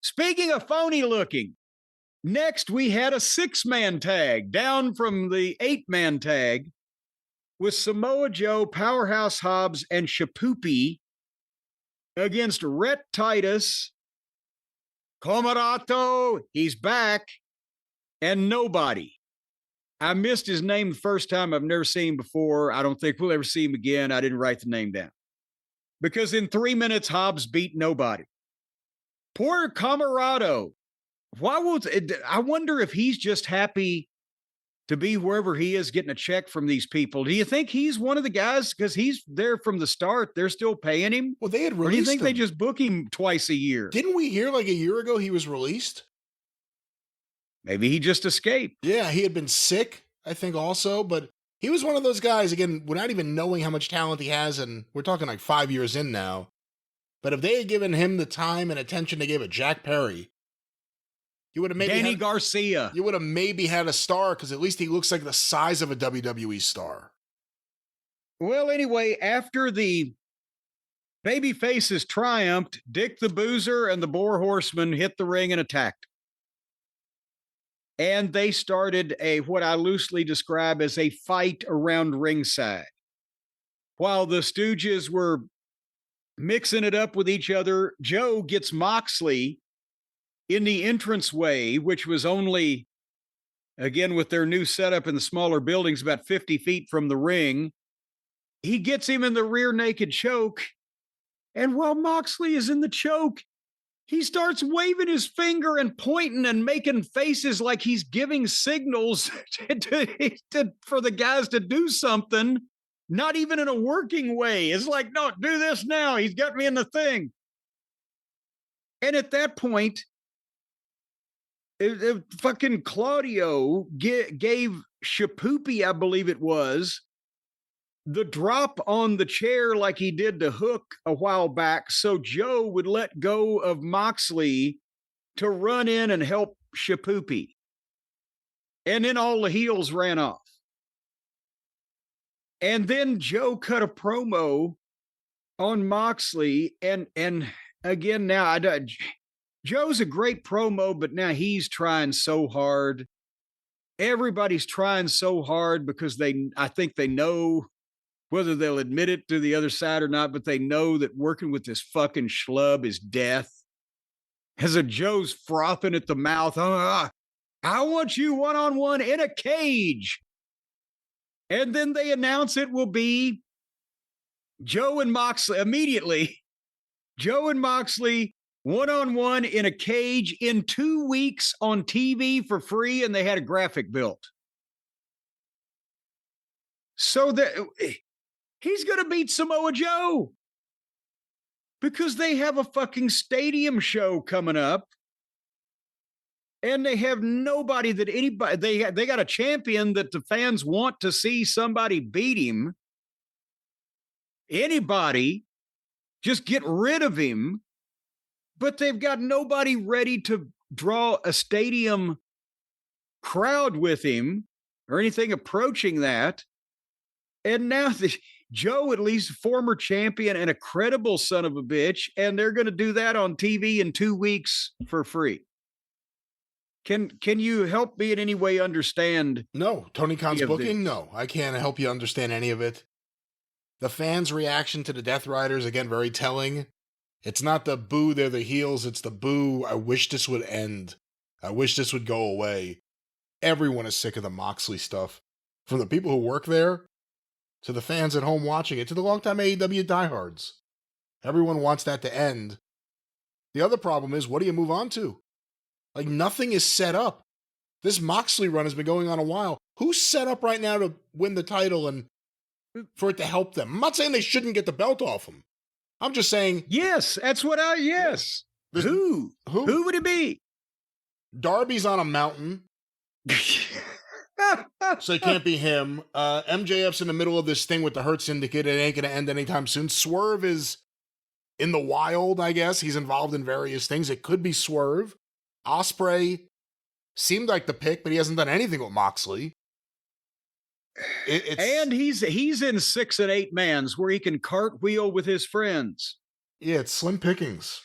Speaking of phony looking, next we had a 6-man tag down from the 8-man tag with Samoa Joe, Powerhouse Hobbs, and Shapoopy against Rhett Titus, Comarato, he's back, and Nobody. I missed his name the first time. I've never seen him before. I don't think we'll ever see him again. I didn't write the name down. Because in 3 minutes, Hobbs beat Nobody. Poor Comarato. I wonder if he's just happy to be wherever he is getting a check from these people. Do you think he's one of the guys? Because he's there from the start. They're still paying him? Well, they had released Or do you think him. they just book him twice a year? Didn't we hear like a year ago he was released? Maybe he just escaped. Yeah, he had been sick, I think also, but he was one of those guys, again, without even knowing how much talent he has, and we're talking like 5 years in now. But if they had given him the time and attention they gave a Jack Perry, you would have maybe Danny Garcia. You would have maybe had a star, because at least he looks like the size of a WWE star. Well, anyway, after the baby faces triumphed, Dick the Boozer and the Boar Horseman hit the ring and attacked. And they started what I loosely describe as a fight around ringside. While the Stooges were mixing it up with each other, Joe gets Moxley in the entranceway, which was only, again, with their new setup in the smaller buildings, about 50 feet from the ring. He gets him in the rear naked choke. And while Moxley is in the choke, he starts waving his finger and pointing and making faces like he's giving signals for the guys to do something, not even in a working way. It's like, no, do this now. He's got me in the thing. And at that point, fucking Claudio gave Shapoopy, I believe it was, the drop on the chair like he did to Hook a while back, so Joe would let go of Moxley to run in and help Shapoopy. And then all the heels ran off. And then Joe cut a promo on Moxley, and again, now Joe's a great promo, but now he's trying so hard. Everybody's trying so hard because I think they know, whether they'll admit it to the other side or not, but they know that working with this fucking schlub is death. As a Joe's frothing at the mouth, I want you one-on-one in a cage. And then they announce it will be Joe and Moxley immediately. Joe and Moxley one-on-one in a cage in 2 weeks on TV for free, and they had a graphic built. So that he's going to beat Samoa Joe because they have a fucking stadium show coming up, and they have nobody that anybody, they got a champion that the fans want to see somebody beat him. Anybody, just get rid of him. But they've got nobody ready to draw a stadium crowd with him or anything approaching that. And now Joe, at least former champion and a credible son of a bitch, and they're going to do that on TV in 2 weeks for free. Can you help me in any way understand? No, Tony Khan's booking? No, I can't help you understand any of it. The fans' reaction to the Death Riders, again, very telling. It's not the boo, they're the heels. It's the boo, I wish this would end. I wish this would go away. Everyone is sick of the Moxley stuff. From the people who work there, to the fans at home watching it, to the longtime AEW diehards. Everyone wants that to end. The other problem is, what do you move on to? Like, nothing is set up. This Moxley run has been going on a while. Who's set up right now to win the title and for it to help them? I'm not saying they shouldn't get the belt off them. I'm just saying. Yes, that's what yes. Who would it be? Darby's on a mountain. So it can't be him. MJF's in the middle of this thing with the Hurt Syndicate. It ain't going to end anytime soon. Swerve is in the wild, I guess. He's involved in various things. It could be Swerve. Ospreay seemed like the pick, but he hasn't done anything with Moxley. And he's in 6 and 8 mans where he can cartwheel with his friends. Yeah, it's slim pickings.